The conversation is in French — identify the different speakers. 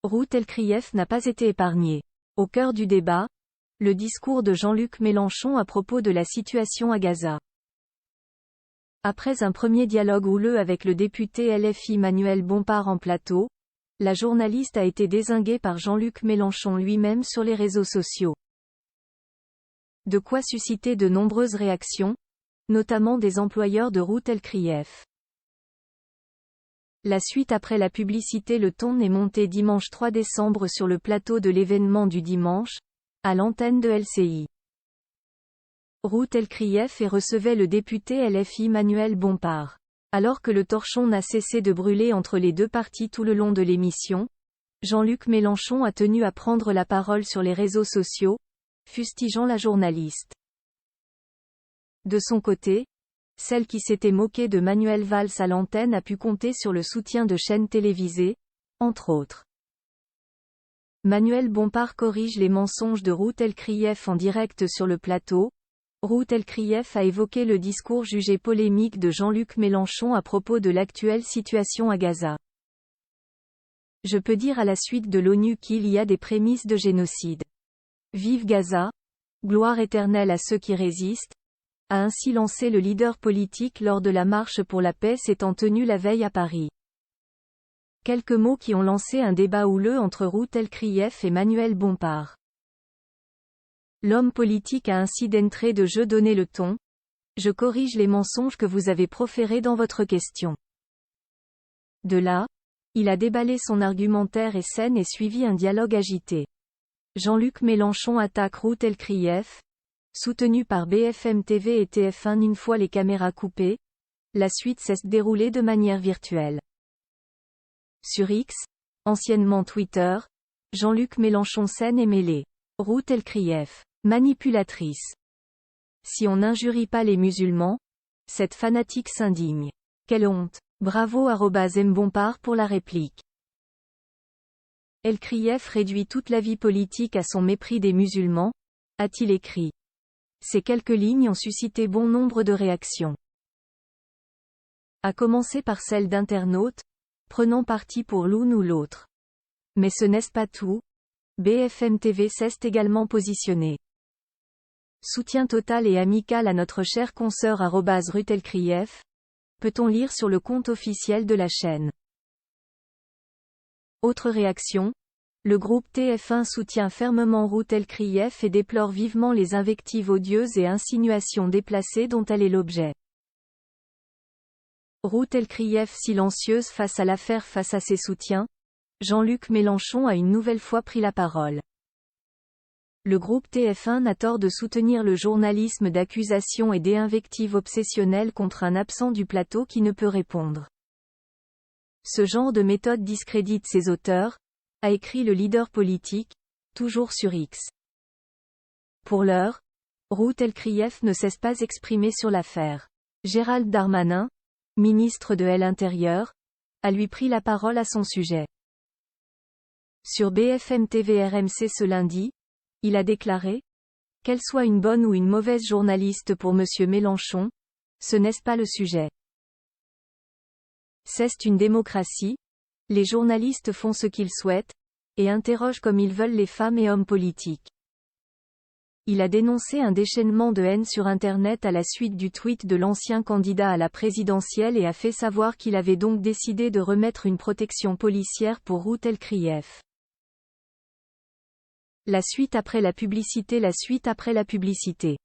Speaker 1: Rout El-Krief n'a pas été épargné. Au cœur du débat, le discours de Jean-Luc Mélenchon à propos de la situation à Gaza. Après un premier dialogue houleux avec le député LFI Manuel Bompard en plateau, la journaliste a été dézinguée par Jean-Luc Mélenchon lui-même sur les réseaux sociaux. De quoi susciter de nombreuses réactions, notamment des employeurs de Rout El-Krief. La suite après la publicité. Le ton est monté dimanche 3 décembre sur le plateau de l'événement du dimanche, à l'antenne de LCI. Rout El-Krief et recevait le député LFI Manuel Bompard. Alors que le torchon n'a cessé de brûler entre les deux parties tout le long de l'émission, Jean-Luc Mélenchon a tenu à prendre la parole sur les réseaux sociaux, fustigeant la journaliste. De son côté, celle qui s'était moquée de Manuel Valls à l'antenne a pu compter sur le soutien de chaînes télévisées, entre autres. Manuel Bompard corrige les mensonges de Rout El-Krief en direct sur le plateau. Rout El-Krief a évoqué le discours jugé polémique de Jean-Luc Mélenchon à propos de l'actuelle situation à Gaza. Je peux dire à la suite de l'ONU qu'il y a des prémices de génocide. Vive Gaza, gloire éternelle à ceux qui résistent, a ainsi lancé le leader politique lors de la marche pour la paix s'étant tenue la veille à Paris. Quelques mots qui ont lancé un débat houleux entre Rout El-Krief et Manuel Bompard. L'homme politique a ainsi d'entrée de jeu donné le ton. Je corrige les mensonges que vous avez proférés dans votre question. De là, il a déballé son argumentaire et scène et suivi un dialogue agité. Jean-Luc Mélenchon attaque Rout El-Krief, soutenu par BFM TV et TF1 une fois les caméras coupées. La suite s'est déroulée de manière virtuelle. Sur X, anciennement Twitter, Jean-Luc Mélenchon scène et mêlée. Rout El-Krief, manipulatrice. Si on n'injurie pas les musulmans, cette fanatique s'indigne. Quelle honte. Bravo @mbompard pour la réplique. El-Krief réduit toute la vie politique à son mépris des musulmans, a-t-il écrit. Ces quelques lignes ont suscité bon nombre de réactions. À commencer par celle d'internautes, prenant parti pour l'une ou l'autre. Mais ce n'est pas tout. BFM TV s'est également positionné. Soutien total et amical à notre chère consoeur @Rout El-Krief, peut-on lire sur le compte officiel de la chaîne. Autre réaction. Le groupe TF1 soutient fermement Rout El-Krief et déplore vivement les invectives odieuses et insinuations déplacées dont elle est l'objet. Rout El-Krief silencieuse face à l'affaire. Face à ses soutiens, Jean-Luc Mélenchon a une nouvelle fois pris la parole. Le groupe TF1 n'a tort de soutenir le journalisme d'accusations et d'invectives obsessionnelles contre un absent du plateau qui ne peut répondre. Ce genre de méthode discrédite ses auteurs, a écrit le leader politique, toujours sur X. Pour l'heure, Rout El-Krief ne s'est pas exprimé sur l'affaire. Gérald Darmanin, ministre de l'Intérieur, a lui pris la parole à son sujet. Sur BFM TV RMC ce lundi, il a déclaré « Qu'elle soit une bonne ou une mauvaise journaliste pour Monsieur Mélenchon, ce n'est pas le sujet. C'est une démocratie, les journalistes font ce qu'ils souhaitent, et interrogent comme ils veulent les femmes et hommes politiques. » Il a dénoncé un déchaînement de haine sur Internet à la suite du tweet de l'ancien candidat à la présidentielle et a fait savoir qu'il avait donc décidé de remettre une protection policière pour Rout El-Krief. La suite après la publicité. La suite après la publicité.